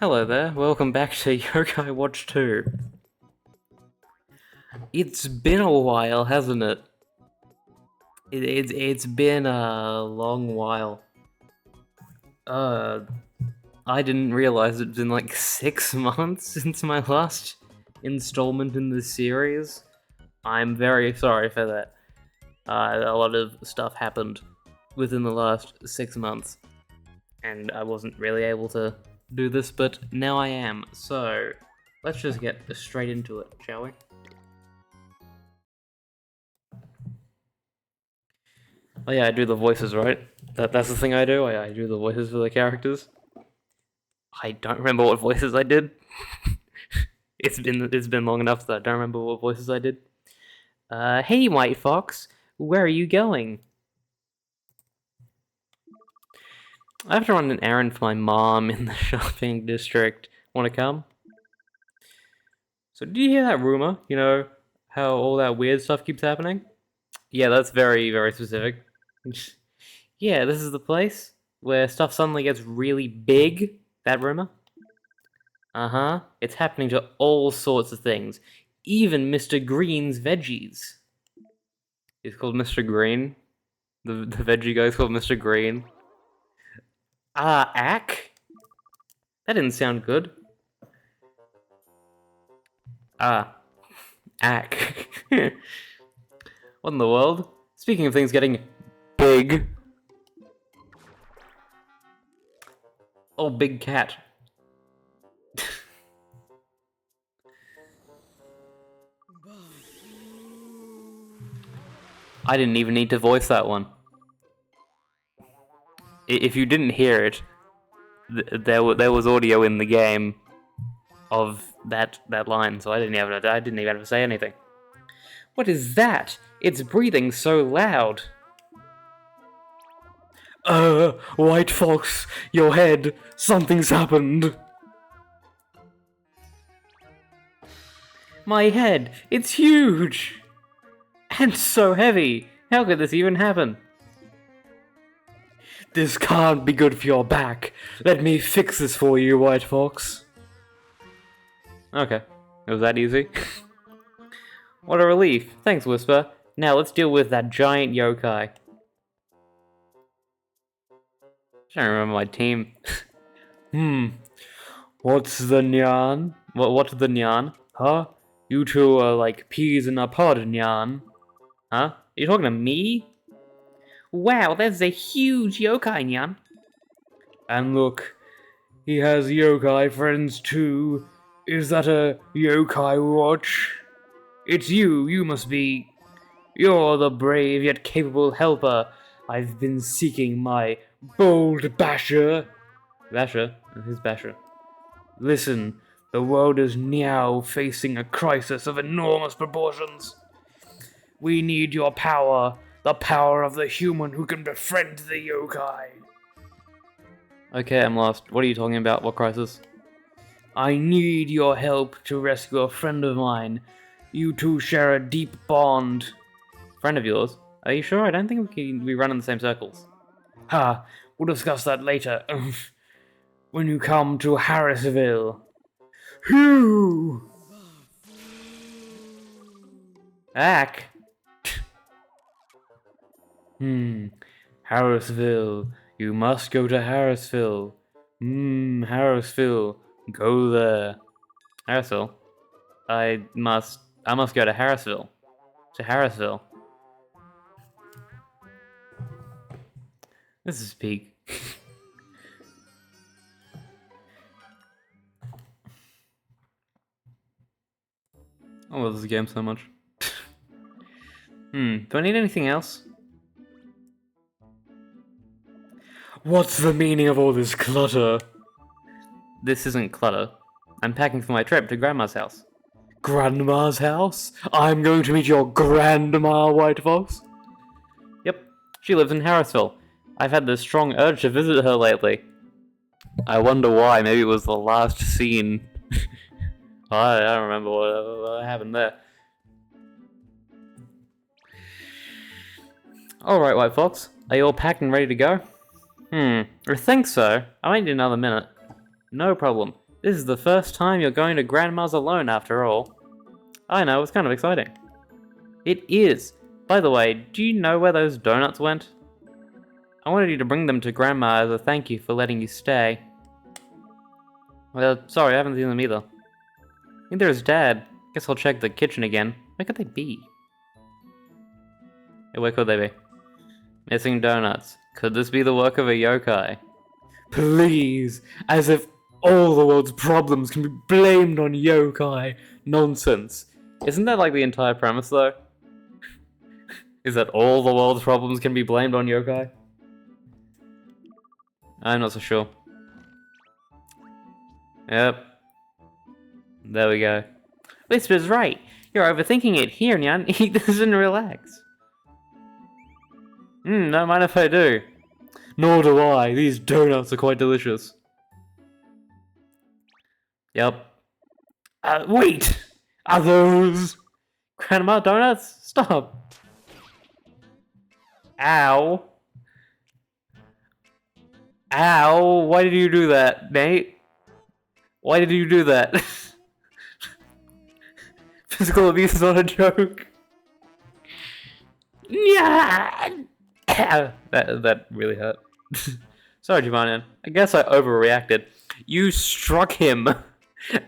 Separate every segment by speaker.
Speaker 1: Hello there, welcome back to Yokai Watch 2. It's been a while, hasn't it? It's been a long while. I didn't realize it's been like 6 months since my last installment in this series. I'm very sorry for that. A lot of stuff happened within the last 6 months, and I wasn't really able to do this, but now I am. So, let's just get straight into it, shall we? Oh yeah, I do the voices, right? That's the thing I do. I do the voices for the characters. I don't remember what voices I did. It's been long enough that I don't remember what voices I did. Hey White Fox, where are you going? I have to run an errand for my mom in the shopping district. Want to come? So did you hear that rumor? You know, how all that weird stuff keeps happening? Yeah, that's very, very specific. Yeah, this is the place where stuff suddenly gets really big. That rumor? Uh-huh. It's happening to all sorts of things. Even Mr. Green's veggies. He's called Mr. Green. The veggie guy's called Mr. Green. Ack? That didn't sound good. Ack. What in the world? Speaking of things getting big. Oh, big cat. I didn't even need to voice that one. If you didn't hear it, there was audio in the game of that line, so I didn't even have to say anything. What is that? It's breathing so loud. White Fox, your head. Something's happened. My head, it's huge! And so heavy! How could this even happen? This can't be good for your back. Let me fix this for you, White Fox. Okay, it was that easy. What a relief. Thanks, Whisper. Now let's deal with that giant yokai. I don't remember my team. What's the nyan? What's the nyan? Huh? You two are like peas in a pod, nyan. Huh? Are you talking to me? Wow, that's a huge yokai, nyan. And look, he has yokai friends too. Is that a yokai watch? It's you must be. You're the brave yet capable helper I've been seeking, my bold basher. Basher? Who's basher? Listen, the world is now facing a crisis of enormous proportions. We need your power, the power of the human who can befriend the yokai. Okay, I'm lost. What are you talking about? What crisis? I need your help to rescue a friend of mine. You two share a deep bond. Friend of yours? Are you sure? I don't think we run in the same circles. Ha! We'll discuss that later. When you come to Harrisville. Phew! Ack! Harrisville. You must go to Harrisville. Harrisville. Go there. Harrisville? I must go to Harrisville. To Harrisville. This is peak. I love this game so much. Do I need anything else? What's the meaning of all this clutter? This isn't clutter. I'm packing for my trip to Grandma's house. Grandma's house? I'm going to meet your grandma, White Fox? Yep, she lives in Harrisville. I've had this strong urge to visit her lately. I wonder why. Maybe it was the last scene. I don't remember what happened there. Alright, White Fox. Are you all packed and ready to go? I think so. I might need another minute. No problem. This is the first time you're going to Grandma's alone, after all. I know, it's kind of exciting. It is. By the way, do you know where those donuts went? I wanted you to bring them to Grandma as a thank you for letting you stay. Well, sorry, I haven't seen them either. Neither is Dad. Guess I'll check the kitchen again. Where could they be? Hey, where could they be? Missing donuts. Could this be the work of a yokai? Please! As if all the world's problems can be blamed on yokai. Nonsense. Isn't that like the entire premise, though? Is that all the world's problems can be blamed on yokai? I'm not so sure. Yep. There we go. Whisper's right. You're overthinking it. Here, Nyan. Eat this and relax. Don't mind if I do. Nor do I. These donuts are quite delicious. Yep. Wait! Are those Grandma donuts? Stop. Ow. Ow. Why did you do that, Nate? Why did you do that? Physical abuse is not a joke. Yeah. that really hurt. Sorry, Giovanni. I guess I overreacted. You struck him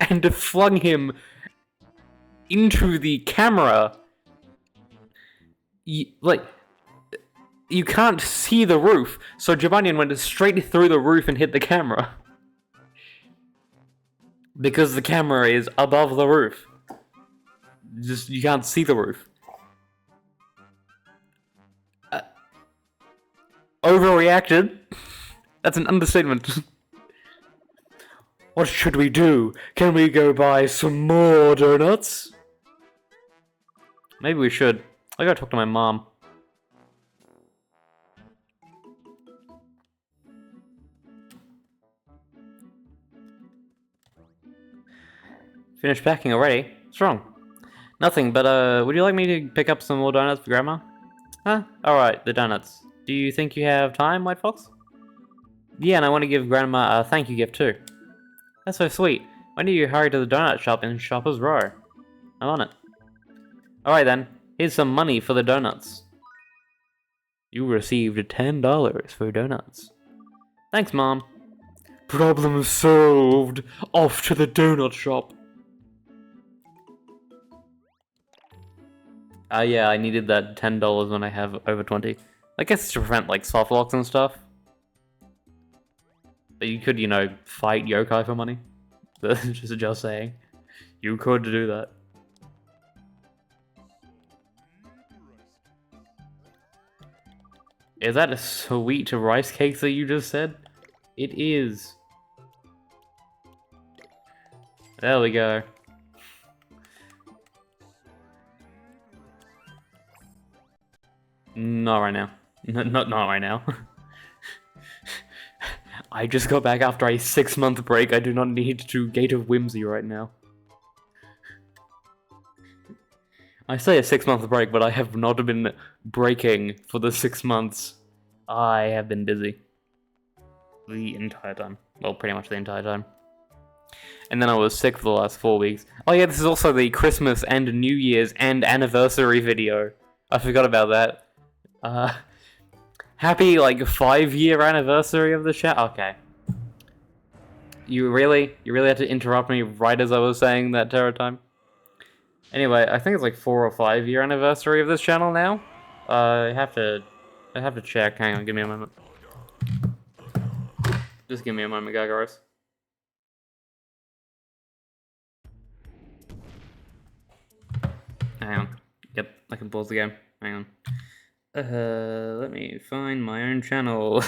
Speaker 1: and flung him into the camera. You can't see the roof, so Giovanni went straight through the roof and hit the camera. Because the camera is above the roof. You can't see the roof. Overreacted? That's an understatement. What should we do? Can we go buy some more donuts? Maybe we should. I gotta talk to my mom. Finished packing already? What's wrong? Nothing, but would you like me to pick up some more donuts for Grandma? Huh? Alright, the donuts. Do you think you have time, White Fox? Yeah, and I want to give Grandma a thank you gift too. That's so sweet. When do you hurry to the donut shop in Shopper's Row? I'm on it. Alright then, here's some money for the donuts. You received $10 for donuts. Thanks, Mom. Problem solved. Off to the donut shop. Yeah, I needed that $10 when I have over 20. I guess to prevent, like, soft locks and stuff. But you could, you know, fight yokai for money. just saying. You could do that. Is that a sweet rice cake that you just said? It is. There we go. Not right now. Not right now. I just got back after a 6-month break. I do not need to Gate of Whimsy right now. I say a 6-month break, but I have not been breaking for the 6 months. I have been busy. The entire time. Well, pretty much the entire time. And then I was sick for the last 4 weeks. Oh yeah, this is also the Christmas and New Year's and anniversary video. I forgot about that. Happy, like, 5-year anniversary of the chat? Okay. You really had to interrupt me right as I was saying that terror time? Anyway, I think it's like 4 or 5-year anniversary of this channel now. I have to check. Hang on, give me a moment. Just give me a moment, Gagaros. Hang on. Yep, I can pause the game. Hang on. Let me find my own channel.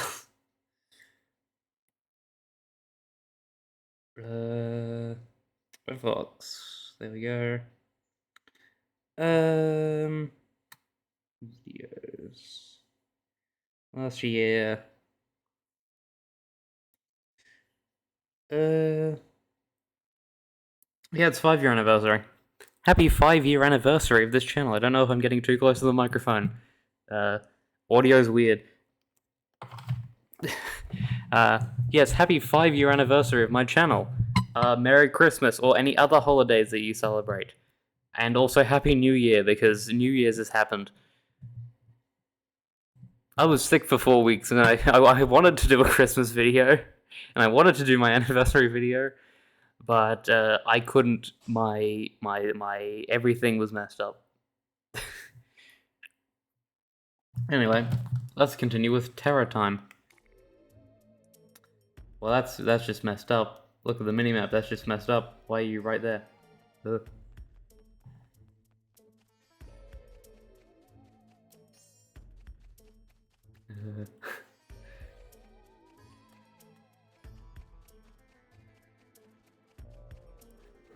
Speaker 1: Fox. There we go. Videos. Last year. Yeah, it's 5-year anniversary. Happy 5-year anniversary of this channel. I don't know if I'm getting too close to the microphone. Audio's weird. Yes, happy 5-year anniversary of my channel. Merry Christmas or any other holidays that you celebrate. And also Happy New Year, because New Year's has happened. I was sick for 4 weeks, and I wanted to do a Christmas video, and I wanted to do my anniversary video, but I couldn't. My everything was messed up. Anyway, let's continue with Terror Time. Well, that's just messed up. Look at the minimap. That's just messed up. Why are you right there?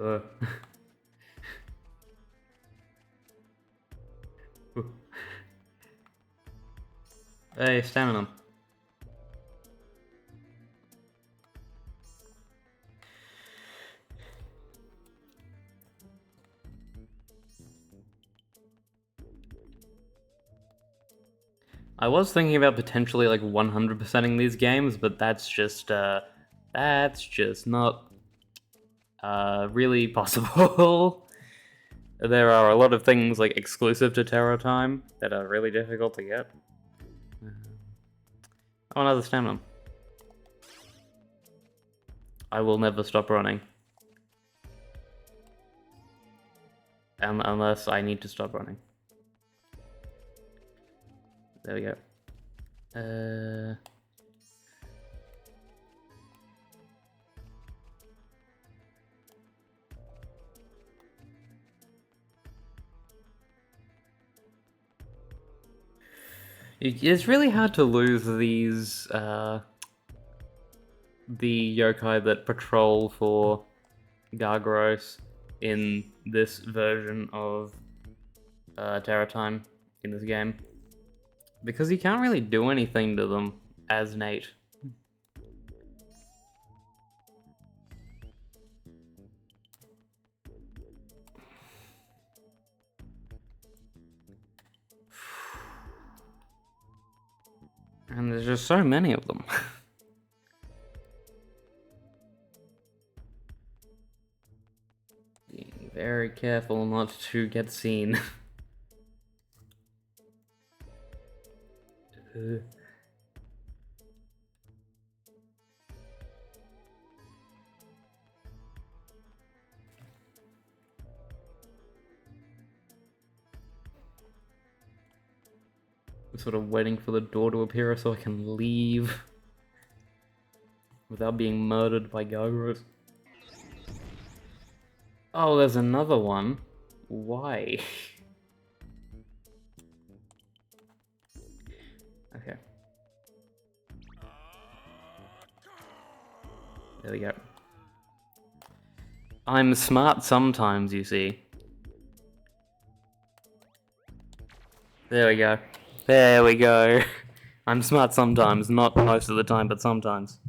Speaker 1: Ugh. Hey, stamina. I was thinking about potentially like 100%ing these games, but that's just not really possible. There are a lot of things like exclusive to Terror Time that are really difficult to get. Oh, another stamina. I will never stop running. Unless I need to stop running. There we go. It's really hard to lose these, the yokai that patrol for Gargaros in this version of Terror Time in this game. Because you can't really do anything to them as Nate. And there's just so many of them. Being very careful not to get seen. I'm sort of waiting for the door to appear so I can leave without being murdered by Gargaros. Oh, there's another one. Why? Okay. There we go. I'm smart sometimes, you see. There we go. There we go. I'm smart sometimes, not most of the time, but sometimes.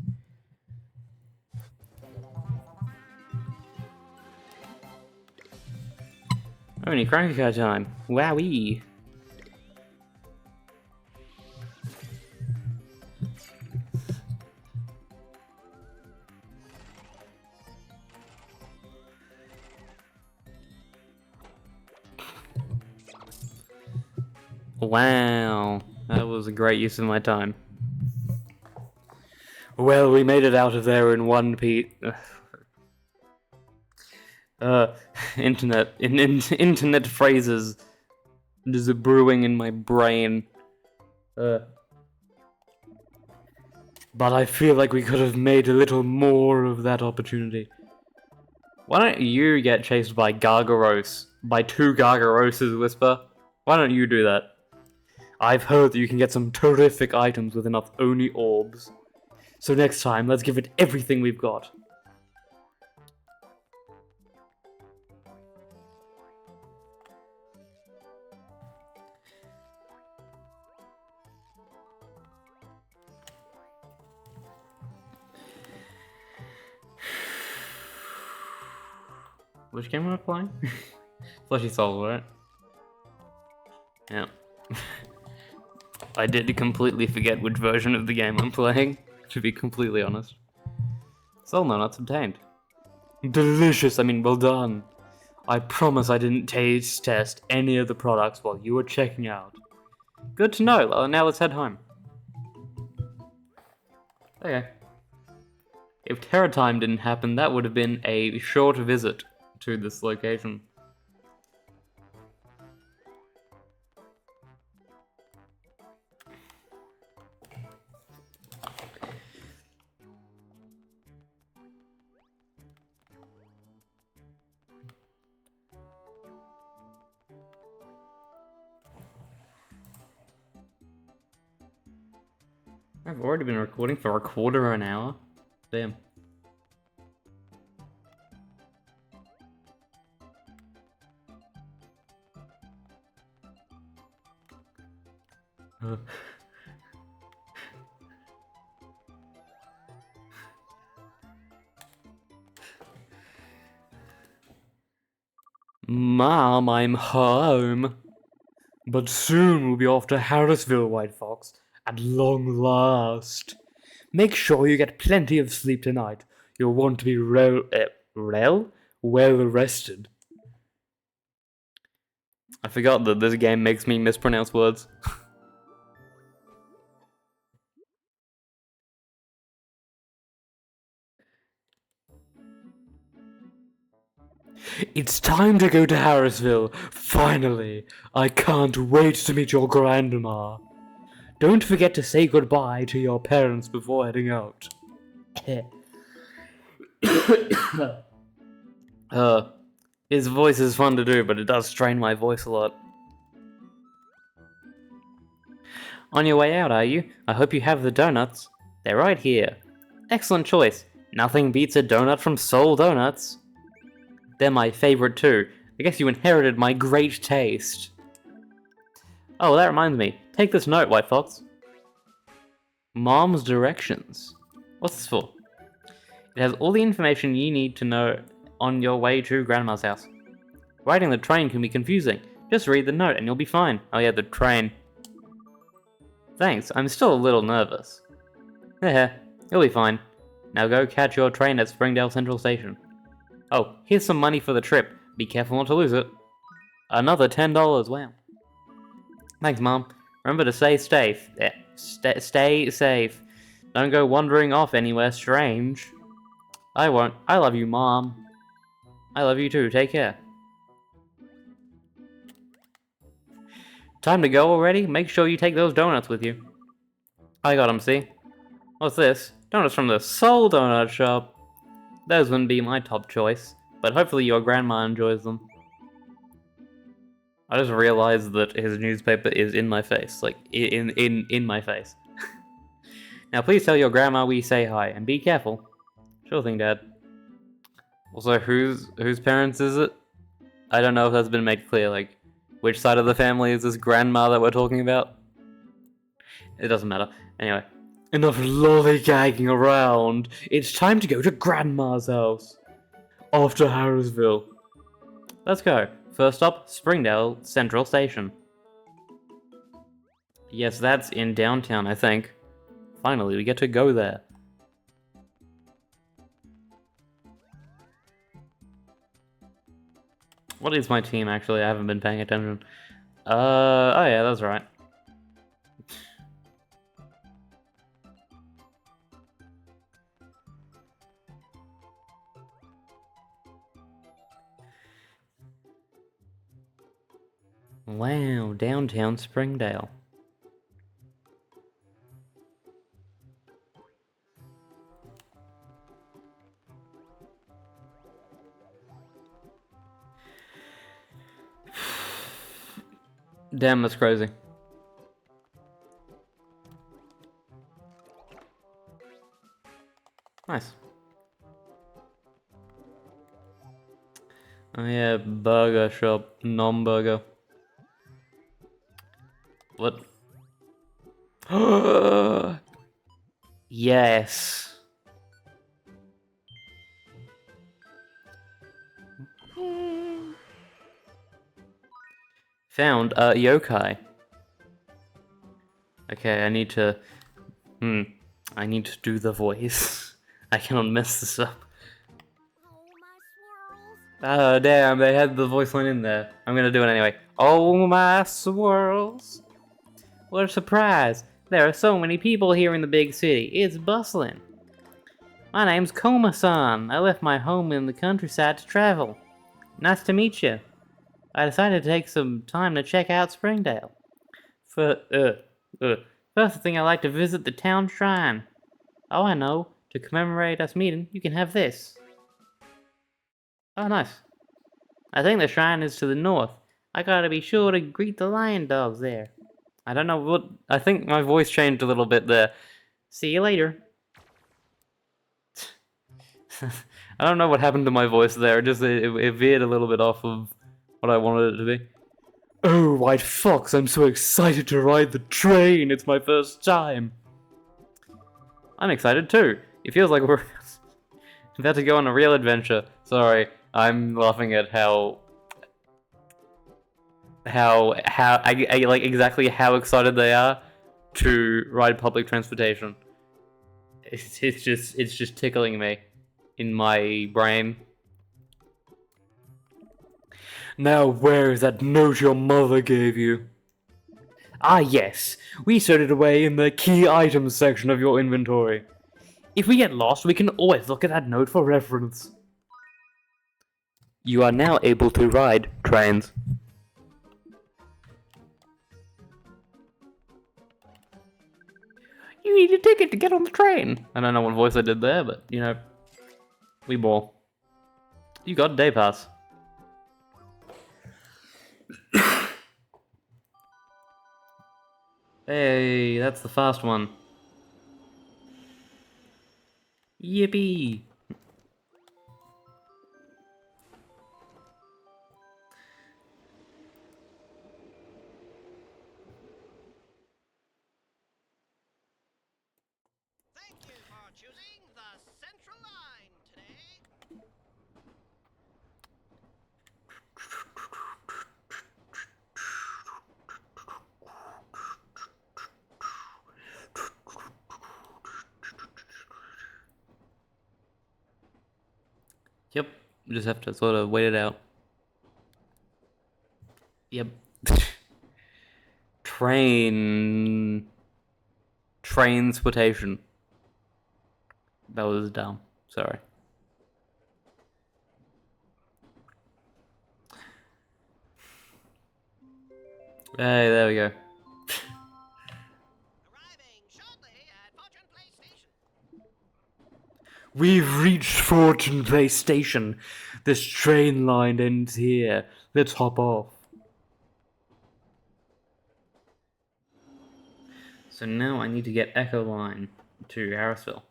Speaker 1: Only cracker car time. Wowee. Wow, that was a great use of my time. Well, we made it out of there in one piece. Internet phrases just brewing in my brain. But I feel like we could have made a little more of that opportunity. Why don't you get chased by Gargaros? By 2 Gargaroses, Whisper? Why don't you do that? I've heard that you can get some terrific items with enough Oni orbs. So next time, let's give it everything we've got. Which game am I playing? Fleshy Souls, right? Yeah. I did completely forget which version of the game I'm playing, to be completely honest. Soul no nuts obtained. Delicious, I mean, well done. I promise I didn't taste test any of the products while you were checking out. Good to know. Now let's head home. Okay. If Terror Time didn't happen, that would have been a short visit to this location. I've already been recording for a quarter of an hour. Damn. Mom, I'm home. But soon we'll be off to Harrisville, White Fox. At long last. Make sure you get plenty of sleep tonight. You'll want to be well rested. I forgot that this game makes me mispronounce words. It's time to go to Harrisville. Finally. I can't wait to meet your grandma. Don't forget to say goodbye to your parents before heading out. His voice is fun to do, but it does strain my voice a lot. On your way out, are you? I hope you have the donuts. They're right here. Excellent choice. Nothing beats a donut from Soul Donuts. They're my favorite too. I guess you inherited my great taste. Oh, that reminds me. Take this note, White Fox. Mom's directions. What's this for? It has all the information you need to know on your way to Grandma's house. Riding the train can be confusing. Just read the note and you'll be fine. Oh yeah, the train. Thanks, I'm still a little nervous. Heh, you'll be fine. Now go catch your train at Springdale Central Station. Oh, here's some money for the trip. Be careful not to lose it. Another $10, wow. Thanks, Mom. Remember to stay safe. Yeah, stay safe. Don't go wandering off anywhere strange. I won't. I love you, Mom. I love you too. Take care. Time to go already? Make sure you take those donuts with you. I got them, see? What's this? Donuts from the Soul Donut Shop. Those wouldn't be my top choice, but hopefully your grandma enjoys them. I just realized that his newspaper is in my face, like, in my face. Now please tell your grandma we say hi, and be careful. Sure thing, Dad. Also, whose parents is it? I don't know if that's been made clear, like, which side of the family is this grandma that we're talking about? It doesn't matter. Anyway. Enough lollygagging around. It's time to go to Grandma's house. Off to Harrisville. Let's go. First stop, Springdale Central Station. Yes, that's in downtown, I think. Finally, we get to go there. What is my team, actually? I haven't been paying attention. Oh yeah, that's right. Wow, downtown Springdale. Damn, that's crazy. Nice. Oh yeah, burger shop, non-burger. What? Yes. Found yokai. Okay, I need to I need to do the voice. I cannot mess this up. Oh, damn, they had the voice line in there. I'm gonna do it anyway. Oh, my swirls. What a surprise. There are so many people here in the big city. It's bustling. My name's Koma-san. I left my home in the countryside to travel. Nice to meet you. I decided to take some time to check out Springdale. First thing I like to visit the town shrine. Oh, I know. To commemorate us meeting, you can have this. Oh, nice. I think the shrine is to the north. I gotta be sure to greet the lion dogs there. I don't know what... I think my voice changed a little bit there. See you later. I don't know what happened to my voice there. It veered a little bit off of what I wanted it to be. Oh, White Fox, I'm so excited to ride the train. It's my first time. I'm excited too. It feels like we're about to go on a real adventure. Sorry, I'm laughing at how I like exactly how excited they are to ride public transportation. It's just tickling me in my brain. Now where is that note your mother gave you? Ah yes, we stowed it away in the key items section of your inventory. If we get lost, we can always look at that note for reference. You are now able to ride trains. You need a ticket to get on the train. I don't know what voice I did there, but, you know, we ball. You got a day pass. Hey, that's the fast one. Yippee!
Speaker 2: Thank you for choosing the Central Line today.
Speaker 1: Yep, we just have to sort of wait it out. Yep. Transportation. That was dumb. Sorry. Hey, there we go.
Speaker 2: Arriving shortly at Fortune Place Station.
Speaker 1: We've reached Fortune Place Station. This train line ends here. Let's hop off. So now I need to get Echo Line to Harrisville.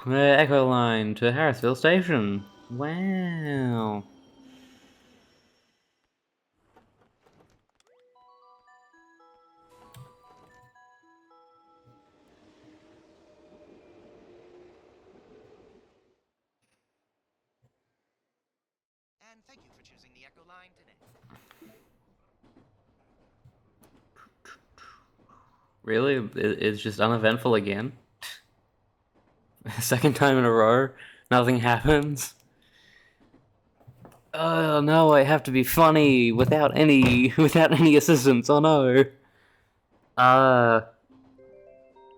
Speaker 1: Echo Line to Harrisville Station. Wow.
Speaker 2: And thank you for choosing the Echo Line today.
Speaker 1: Really? It's just uneventful again? Second time in a row? Nothing happens? Oh no, I have to be funny without any assistance. Oh no.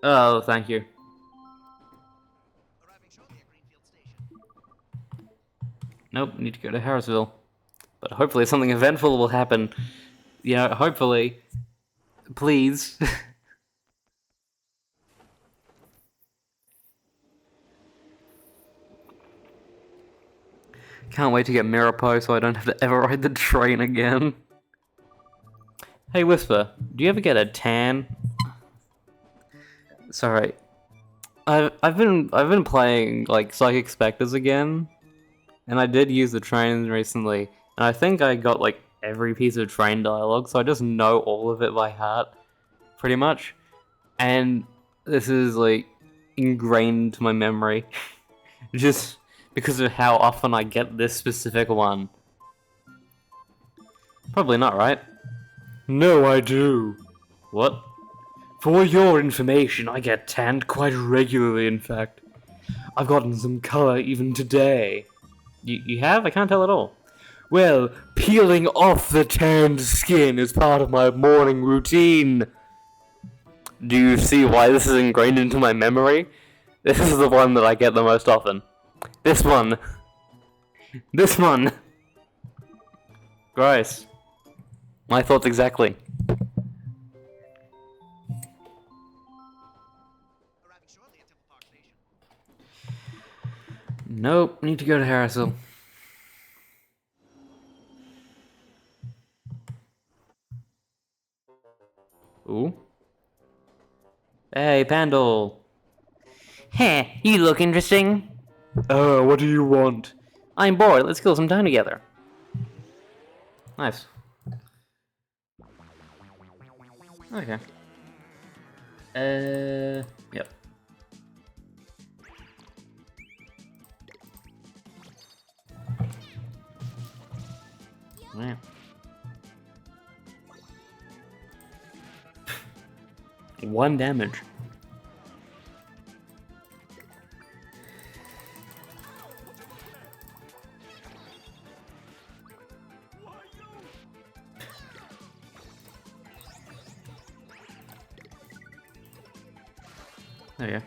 Speaker 1: Oh, thank you.
Speaker 2: Arriving shortly at Greenfield Station.
Speaker 1: Nope, need to go to Harrisville. But hopefully something eventful will happen. You know, hopefully. Please. Can't wait to get Mirapo so I don't have to ever ride the train again. Hey Whisper, do you ever get a tan? Sorry. I've been playing like Psychic Spectres again. And I did use the train recently. And I think I got like every piece of train dialogue, so I just know all of it by heart. Pretty much. And this is like ingrained into my memory. Just because of how often I get this specific one. Probably not, right? No, I do. What? For your information, I get tanned quite regularly, in fact. I've gotten some color even today. You have? I can't tell at all. Well, peeling off the tanned skin is part of my morning routine. Do you see why this is ingrained into my memory? This is the one that I get the most often. This one. This one. Gross. My thoughts exactly.
Speaker 2: Arriving shortly at Temple Park Station.
Speaker 1: Nope, need to go to Harrisville. Ooh. Hey, Pandol. Heh, you look interesting. What do you want? I'm bored, let's kill some time together. Nice. Okay. Yep. Wow. 1 damage. There we go.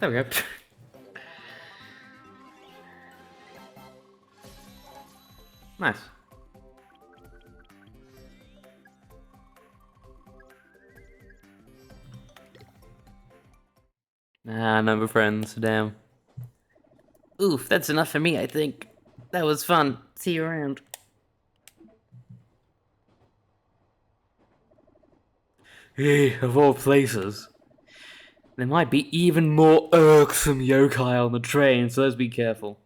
Speaker 1: There we go. Nice. Ah, no friends, damn. Oof, that's enough for me, I think. That was fun. See you around. Hey, of all places. There might be even more irksome yokai on the train, so let's be careful.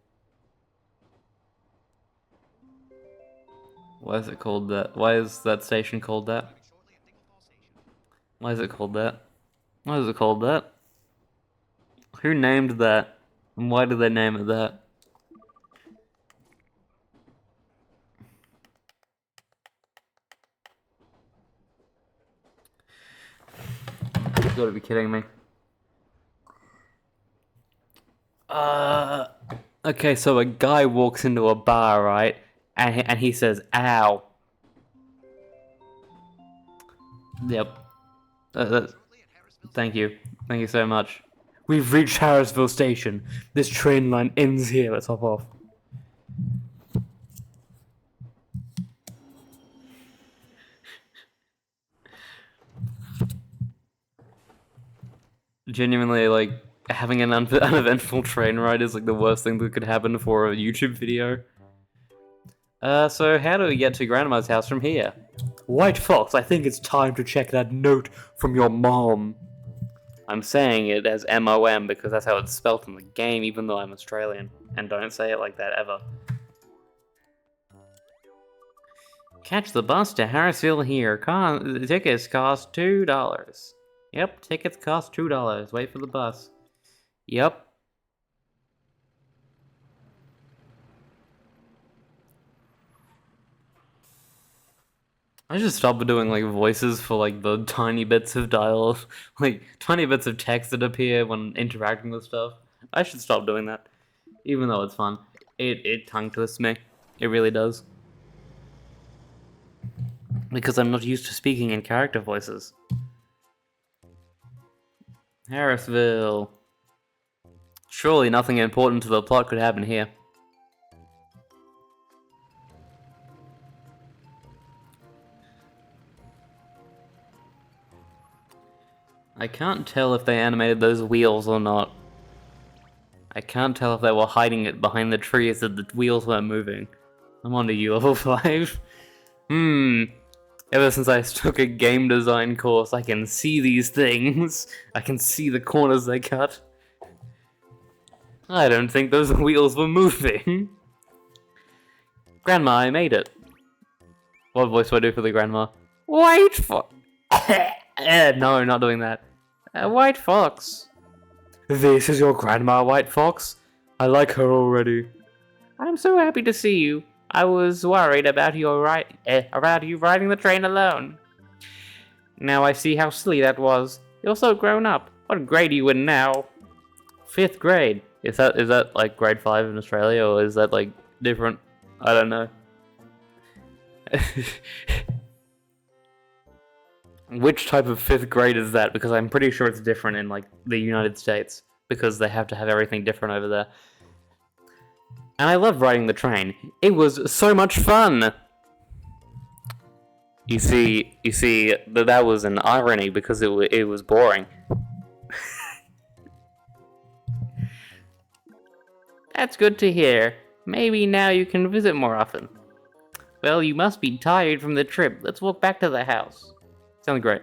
Speaker 1: Why is it called that? Why is that station called that?
Speaker 2: Arriving shortly at Dinglefall Station.
Speaker 1: Why is it called that? Why is it called that? Who named that? And why did they name it that? You've got to be kidding me. Okay, so a guy walks into a bar, right? And he says, ow. Yep.
Speaker 2: Shortly at Harrisville.
Speaker 1: Thank you. Thank you so much. We've reached Harrisville Station. This train line ends here. Let's hop off. Genuinely, like, having an uneventful train ride is like the worst thing that could happen for a YouTube video. So how do we get to Grandma's house from here? White Fox, I think it's time to check that note from your mom. I'm saying it as M-O-M because that's how it's spelt in the game, even though I'm Australian. And don't say it like that ever. Catch the bus to Harrisville here. Tickets cost $2. Yep, tickets cost $2. Wait for the bus. Yep. I should stop doing like voices for like the tiny bits of dialogue, like tiny bits of text that appear when interacting with stuff. I should stop doing that, even though it's fun. It tongue twists me. It really does. Because I'm not used to speaking in character voices. Harrisville. Surely nothing important to the plot could happen here. I can't tell if they animated those wheels or not. I can't tell if they were hiding it behind the trees that the wheels weren't moving. I'm on to U level 5. Ever since I took a game design course, I can see these things. I can see the corners they cut. I don't think those wheels were moving. Grandma, I made it. What voice do I do for the grandma? White Fox. No, not doing that. White Fox. This is your grandma, White Fox? I like her already. I'm so happy to see you. I was worried about you riding the train alone. Now I see how silly that was. You're so grown up. What grade are you in now? 5th grade. Is that like grade 5 in Australia, or is that like different? I don't know. Which type of 5th grade is that? Because I'm pretty sure it's different in like the United States, because they have to have everything different over there. And I love riding the train. It was so much fun. You see that was an irony because it was boring. That's good to hear. Maybe now you can visit more often. Well, you must be tired from the trip. Let's walk back to the house. Sounds great.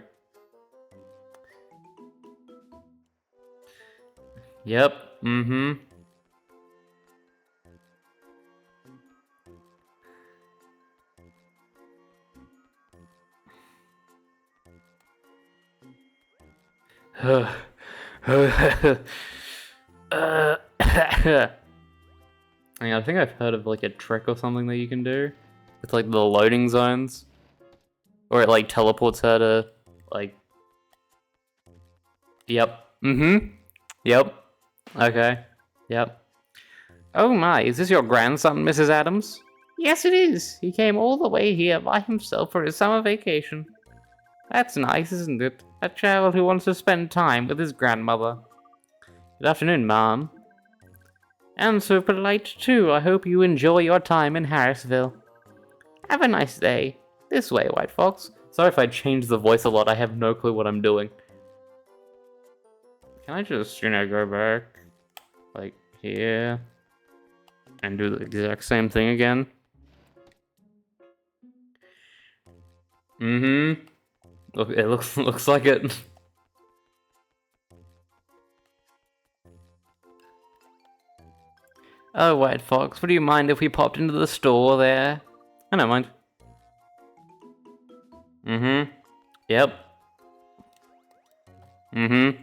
Speaker 1: Yep. Mm-hmm. I think I've heard of like a trick or something that you can do. It's like the loading zones. Or it like teleports her to like... Yep. Mm-hmm. Yep. Okay. Yep. Oh my, is this your grandson, Mrs. Adams? Yes, it is. He came all the way here by himself for his summer vacation. That's nice, isn't it? A child who wants to spend time with his grandmother. Good afternoon, Mom. And so polite, too. I hope you enjoy your time in Harrisville. Have a nice day. This way, White Fox. Sorry if I change the voice a lot. I have no clue what I'm doing. Can I just, go back? Like, here. And do the exact same thing again? Mm-hmm. Look, it looks like it. Oh, White Fox, would you mind if we popped into the store there? I don't mind. Mm-hmm. Yep. Mm-hmm.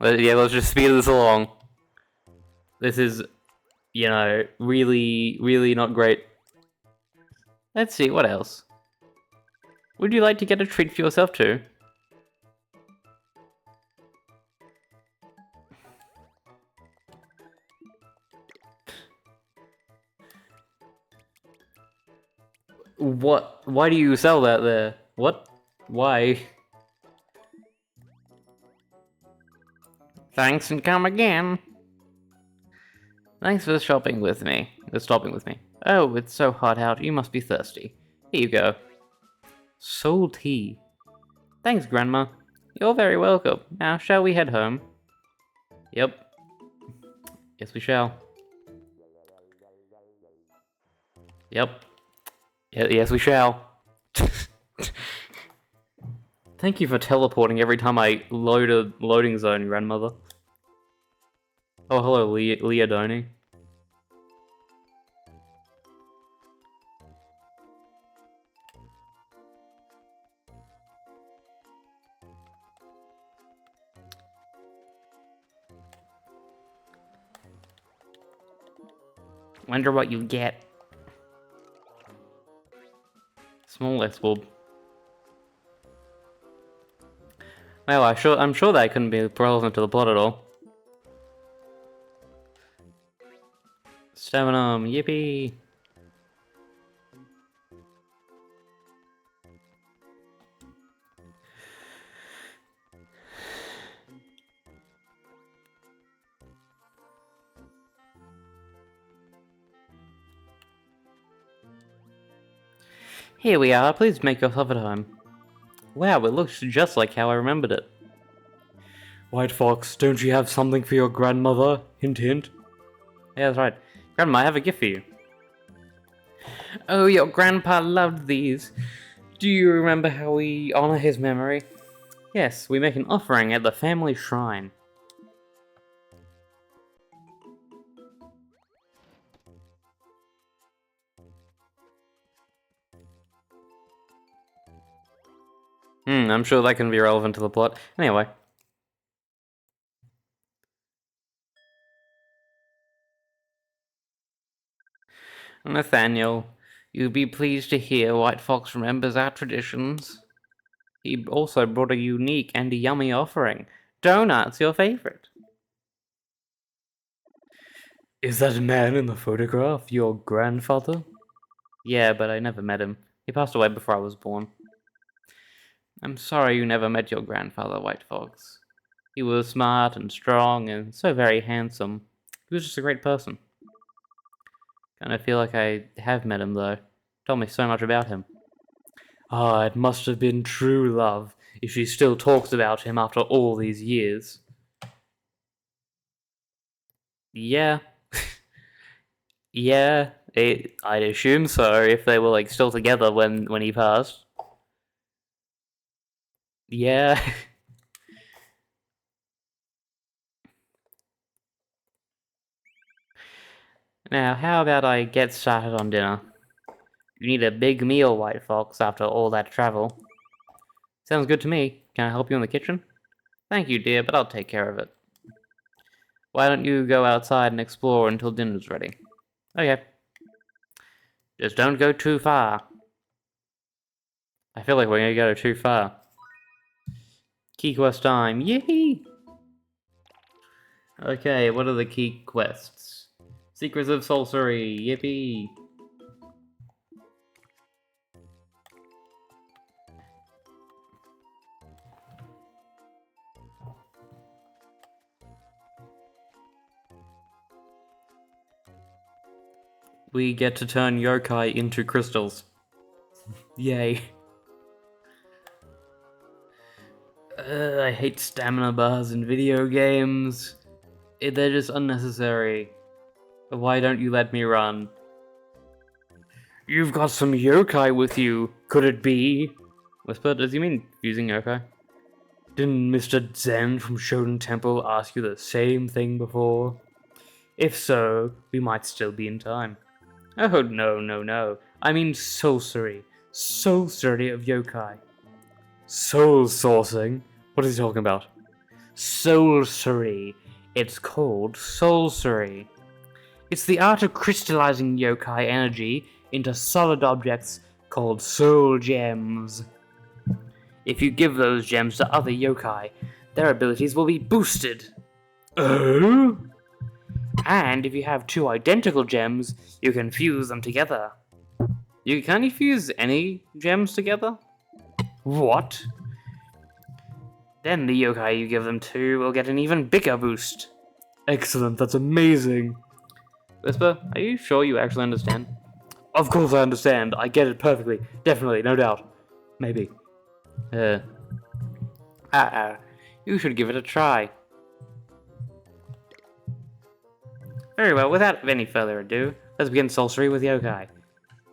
Speaker 1: Yeah, let's just speed this along. This is, really, really not great. Let's see, what else? Would you like to get a treat for yourself too? What? Why do you sell that there? What? Why? Thanks and come again. Thanks for shopping with me. Stopping with me. Oh, it's so hot out. You must be thirsty. Here you go. Soul tea. Thanks, Grandma. You're very welcome. Now, shall we head home? Yep. Yes, we shall. Yep. Yes, we shall. Thank you for teleporting every time I load a loading zone, Grandmother. Oh, hello, Leodoni. Wonder what you get. Small X-bulb. Well, I'm sure that couldn't be relevant to the plot at all. Stamina, yippee! Here we are, please make yourself at home. Wow, it looks just like how I remembered it. White Fox, don't you have something for your grandmother? Hint hint. Yeah, that's right. Grandma, I have a gift for you. Oh, your grandpa loved these. Do you remember how we honor his memory? Yes, we make an offering at the family shrine. I'm sure that can be relevant to the plot. Anyway. Nathaniel, you'll be pleased to hear White Fox remembers our traditions. He also brought a unique and yummy offering. Donuts, your favorite. Is that man in the photograph your grandfather? Yeah, but I never met him. He passed away before I was born. I'm sorry you never met your grandfather, White Fox. He was smart and strong and so very handsome. He was just a great person. Kinda feel like I have met him, though. Told me so much about him. Ah, it must have been true love, if she still talks about him after all these years. Yeah. Yeah, I'd assume so, if they were, like, still together when he passed. Yeah. Now, how about I get started on dinner? You need a big meal, White Fox, after all that travel. Sounds good to me. Can I help you in the kitchen? Thank you, dear, but I'll take care of it. Why don't you go outside and explore until dinner's ready? Okay. Just don't go too far. I feel like we're gonna go too far. Key quest time. Yay! Okay, what are the key quests? Secrets of Sorcery. Yippee! We get to turn yokai into crystals. Yay. I hate stamina bars in video games. They're just unnecessary. Why don't you let me run? You've got some yokai with you. Could it be? Whisper, does he mean using yokai? Didn't Mr. Zen from Shoten Temple ask you the same thing before? If so, we might still be in time. Oh, no. I mean sorcery. Sorcery of yokai. Soul sourcing? What is he talking about? Sorcery. It's called sorcery. It's the art of crystallizing yokai energy into solid objects called soul gems. If you give those gems to other yokai, their abilities will be boosted. Oh? And if you have two identical gems, you can fuse them together. You can't fuse any gems together? What? Then the yokai you give them to will get an even bigger boost. Excellent, that's amazing. Whisper, are you sure you actually understand? Of course I understand. I get it perfectly. Definitely, no doubt. Maybe. You should give it a try. Very well, without any further ado, let's begin sorcery with yokai.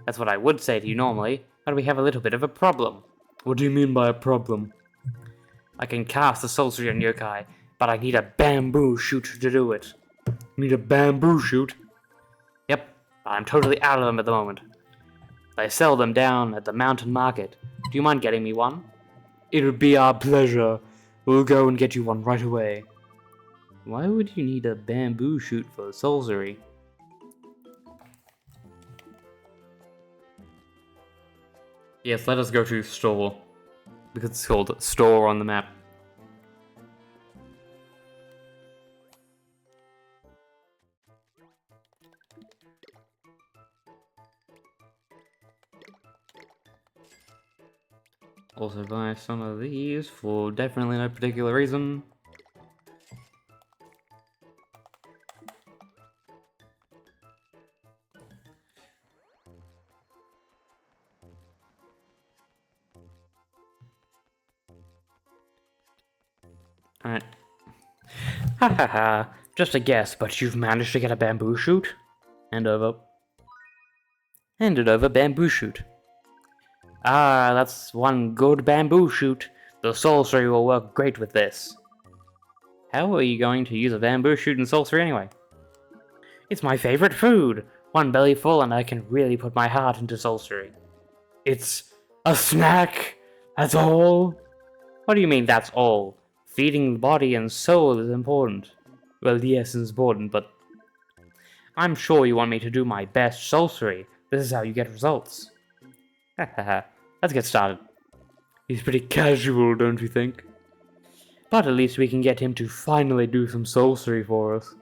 Speaker 1: That's what I would say to you normally, but we have a little bit of a problem. What do you mean by a problem? I can cast the sorcery on yokai, but I need a bamboo shoot to do it. Need a bamboo shoot? Yep, I'm totally out of them at the moment. They sell them down at the mountain market. Do you mind getting me one? It would be our pleasure. We'll go and get you one right away. Why would you need a bamboo shoot for sorcery? Yes, let us go to store. Because it's called store on the map. Also buy some of these for definitely no particular reason. Alright. Ha ha ha. Just a guess, but you've managed to get a bamboo shoot? Hand over. Handed over bamboo shoot. Ah, that's one good bamboo shoot. The sorcery will work great with this. How are you going to use a bamboo shoot in sorcery anyway? It's my favorite food. One belly full and I can really put my heart into sorcery. It's a snack. That's all. What do you mean that's all? Feeding the body and soul is important. Well, yes, it's important, but I'm sure you want me to do my best sorcery. This is how you get results. Hahaha. Let's get started. He's pretty casual, don't you think? But at least we can get him to finally do some sorcery for us.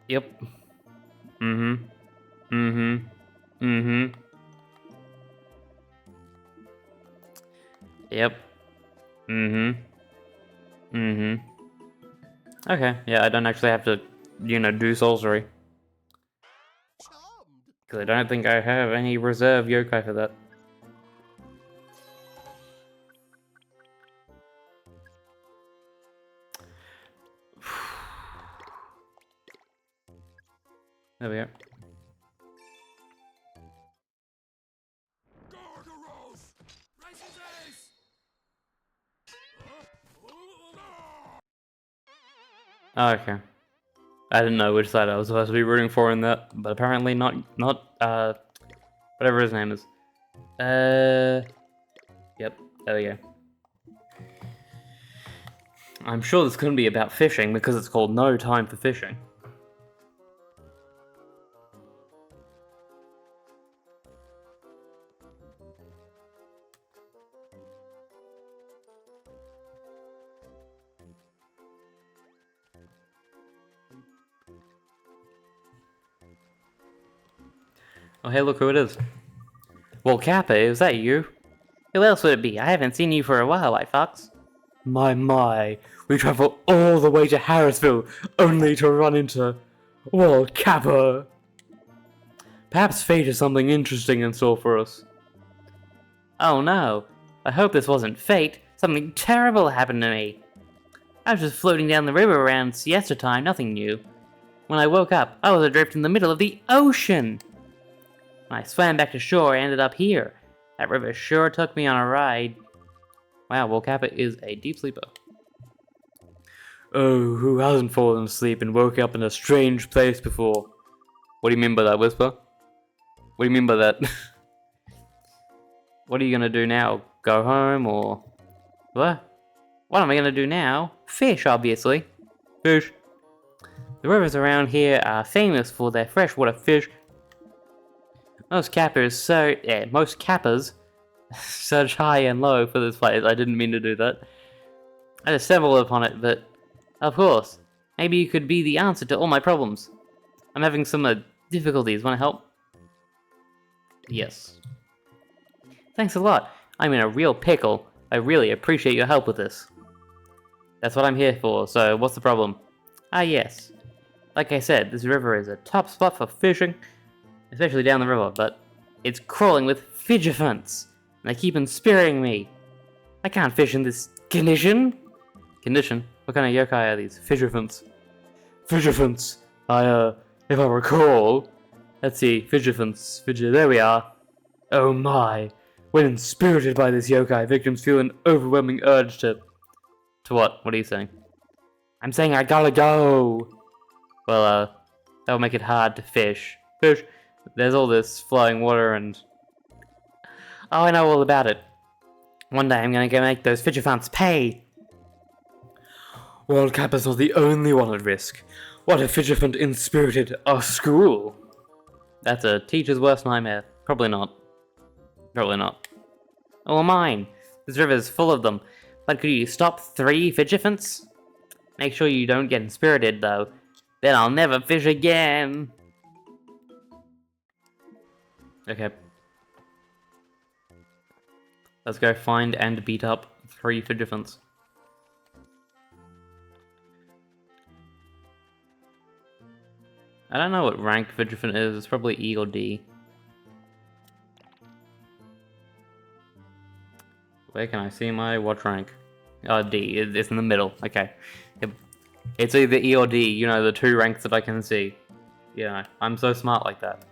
Speaker 1: Yep. Mm-hmm. Mm-hmm. Mm-hmm. Yep. Mm-hmm. Mm-hmm. Okay, yeah, I don't actually have to, do sorcery.
Speaker 2: Chummed.
Speaker 1: Because I don't think I have any reserve yokai for that. There we go. Oh, okay. I didn't know which side I was supposed to be rooting for in that, but apparently not, whatever his name is. Yep, there we go. I'm sure this couldn't be about fishing because it's called No Time for Fishing. Oh, hey, look who it is. Well, Kappa, is that you? Who else would it be? I haven't seen you for a while, White Fox. My, we travel all the way to Harrisville only to run into, well, Kappa. Perhaps fate has something interesting in store for us. Oh no, I hope this wasn't fate. Something terrible happened to me. I was just floating down the river around siesta time, nothing new. When I woke up, I was adrift in the middle of the ocean. When I swam back to shore, I ended up here. That river sure took me on a ride. Wow, well, Kappa is a deep sleeper. Oh, who hasn't fallen asleep and woke up in a strange place before? What do you mean by that, Whisper? What do you mean by that? What are you gonna do now? Go home or... What? What am I gonna do now? Fish, obviously. Fish. The rivers around here are famous for their freshwater fish. Most kappas search high and low for this place. I didn't mean to do that. I just stumbled upon it, but of course, maybe you could be the answer to all my problems. I'm having some difficulties. Want to help? Yes. Thanks a lot. I'm in a real pickle. I really appreciate your help with this. That's what I'm here for, so what's the problem? Ah, yes. Like I said, this river is a top spot for fishing, especially down the river, but it's crawling with fidgefunts, and they keep inspiring me. I can't fish in this condition. Condition? What kind of yokai are these? Fidgefunts. Fidgefunts. If I recall... Let's see, fidgefunts. There we are. Oh my. When inspirited by this yokai, victims feel an overwhelming urge to... To what? What are you saying? I'm saying I gotta go! Well, that'll make it hard to fish. Fish! There's all this flowing water and... Oh, I know all about it. One day I'm gonna go make those fidgefunts pay! World Kappa's not the only one at risk. What if Fidgefunt inspirited our school? That's a teacher's worst nightmare. Probably not. Probably not. Oh, mine! This river is full of them. But could you stop 3 Fidgefunts? Make sure you don't get inspirited, though. Then I'll never fish again! Okay. Let's go find and beat up 3 Fidgefunts. I don't know what rank Fidgefunt is. It's probably E or D. Where can I see my watch rank? Oh, D. It's in the middle. Okay. It's either E or D. You know, the 2 ranks that I can see. Yeah, I'm so smart like that.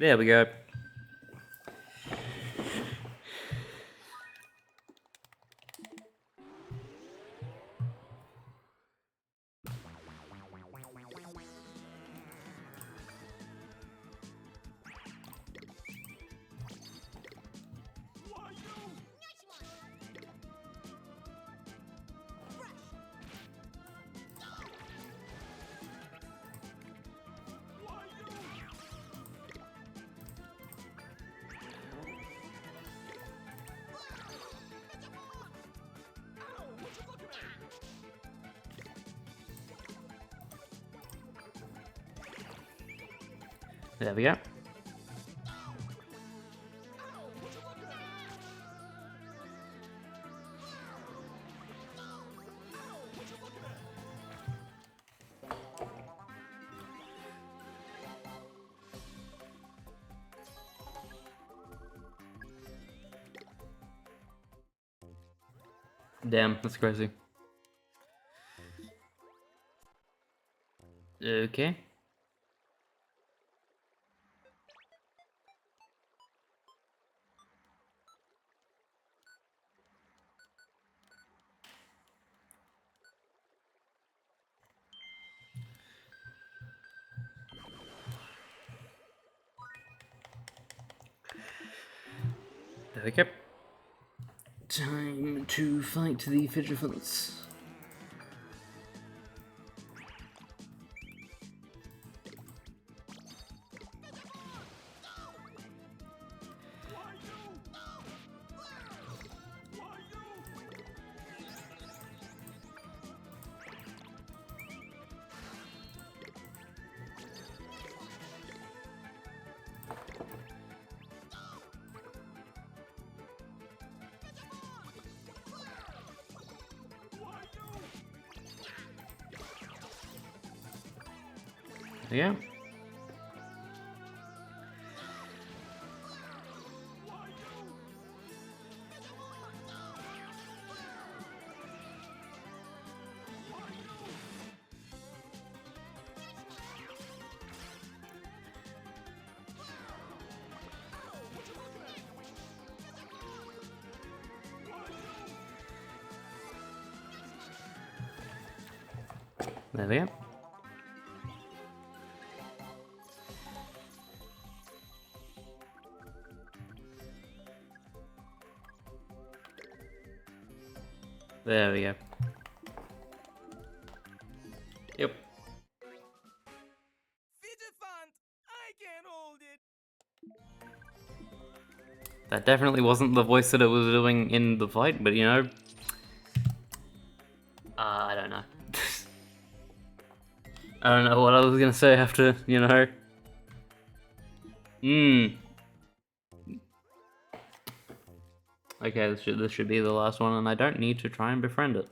Speaker 1: There we go. There we go. Damn, that's crazy. Okay. There we go. Time to fight the Fidgetifants. Yeah. There we go. There we go. Yep.
Speaker 3: Fidgetifant, I can't hold it.
Speaker 1: That definitely wasn't the voice that it was doing in the fight, but you know. I don't know. I don't know what I was gonna say after, you know. Okay, this should be the last one, and I don't need to try and befriend it.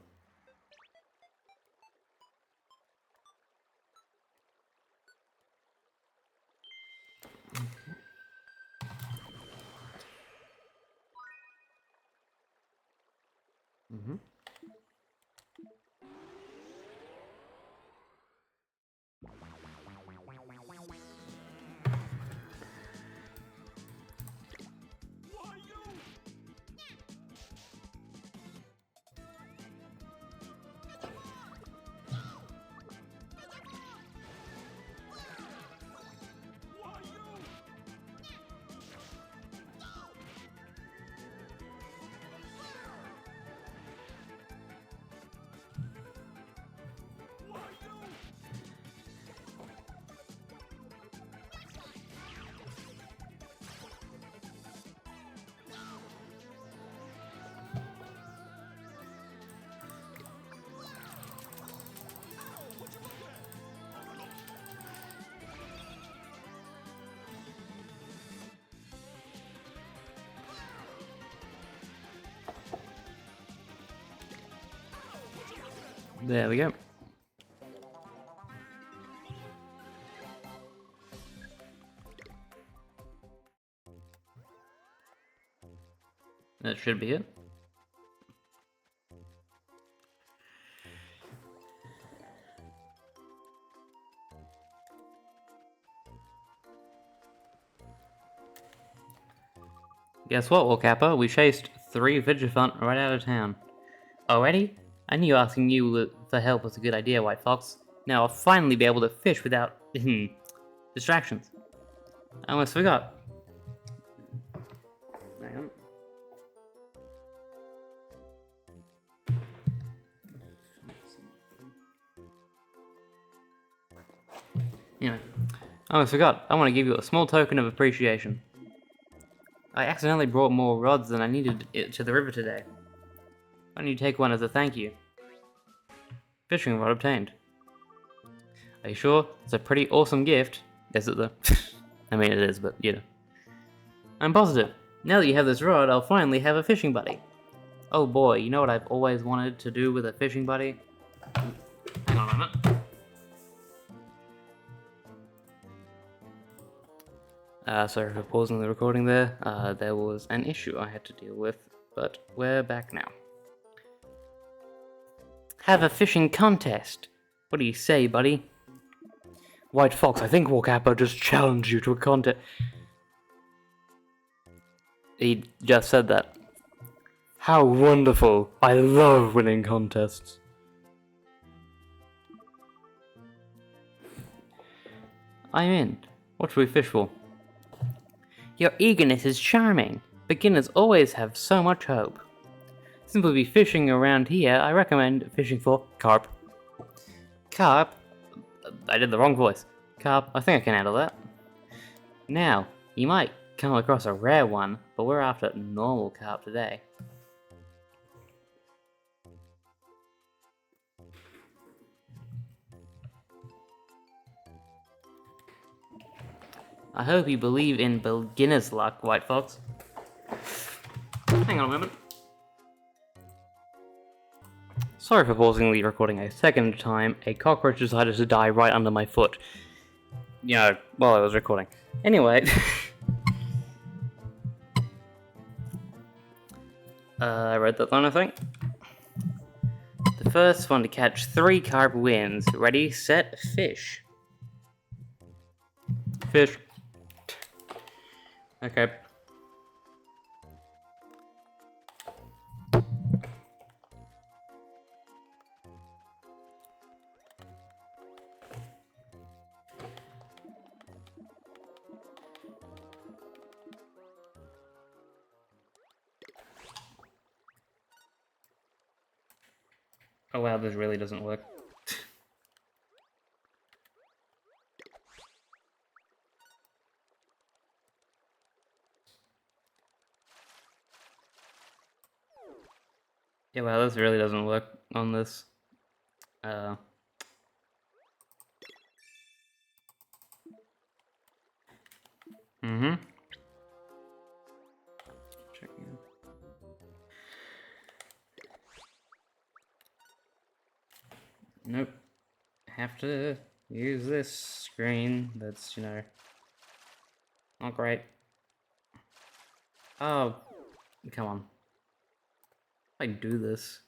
Speaker 1: Mm-hmm. There we go. That should be it. Guess what, Kappa? We chased 3 Vigifant right out of town. Already? I knew asking you for help was a good idea, White Fox. Now I'll finally be able to fish without distractions. I almost forgot. Hang on. Yeah, I almost forgot. I want to give you a small token of appreciation. I accidentally brought more rods than I needed to the river today. Why don't you take one as a thank you? Fishing rod obtained. Are you sure? It's a pretty awesome gift. Is it though? I mean, it is, but you know. I'm positive. Now that you have this rod, I'll finally have a fishing buddy. Oh boy, you know what I've always wanted to do with a fishing buddy? Hang on a minute. Sorry for pausing the recording there. There was an issue I had to deal with, but we're back now. Have a fishing contest. What do you say, buddy? White Fox, I think Warcapper just challenged you to a contest. He just said that. How wonderful. I love winning contests. I'm in. What should we fish for? Your eagerness is charming. Beginners always have so much hope. Since we'll be fishing around here, I recommend fishing for carp. Carp? I did the wrong voice. Carp, I think I can handle that. Now, you might come across a rare one, but we're after normal carp today. I hope you believe in beginner's luck, White Fox. Hang on a moment. Sorry for pausing the recording a second time. A cockroach decided to die right under my foot. You know, while I was recording. Anyway. I read that one, I think. The first one to catch 3 carp wins. Ready, set, fish. Fish. Okay. Oh wow, this really doesn't work. Yeah, wow, this really doesn't work on this. Checking. Nope. Have to use this screen that's, you know, not great. Oh, come on. I do this.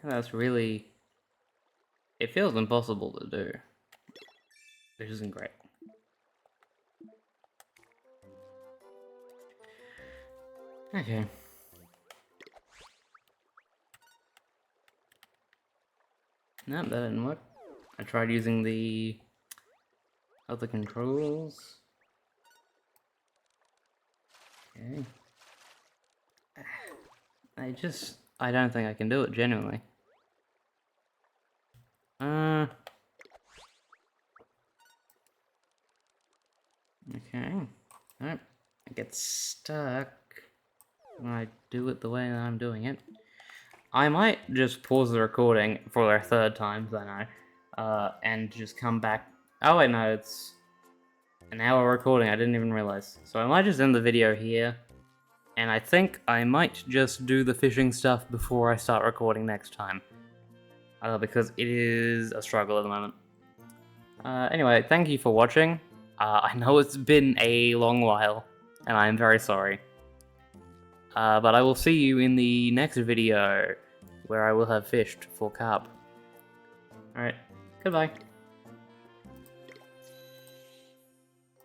Speaker 1: That's really... It feels impossible to do. Which isn't great. Okay. Nope, that didn't work. I tried using the other controls. Okay. I don't think I can do it, genuinely. Okay. Nope. I get stuck when I do it the way that I'm doing it. I might just pause the recording for a third time, I know, and just come back. Oh wait, no, it's an hour recording, I didn't even realize. So I might just end the video here, and I think I might just do the fishing stuff before I start recording next time. Because it is a struggle at the moment. Anyway, thank you for watching. I know it's been a long while, and I am very sorry. But I will see you in the next video, where I will have fished for carp. Alright, goodbye.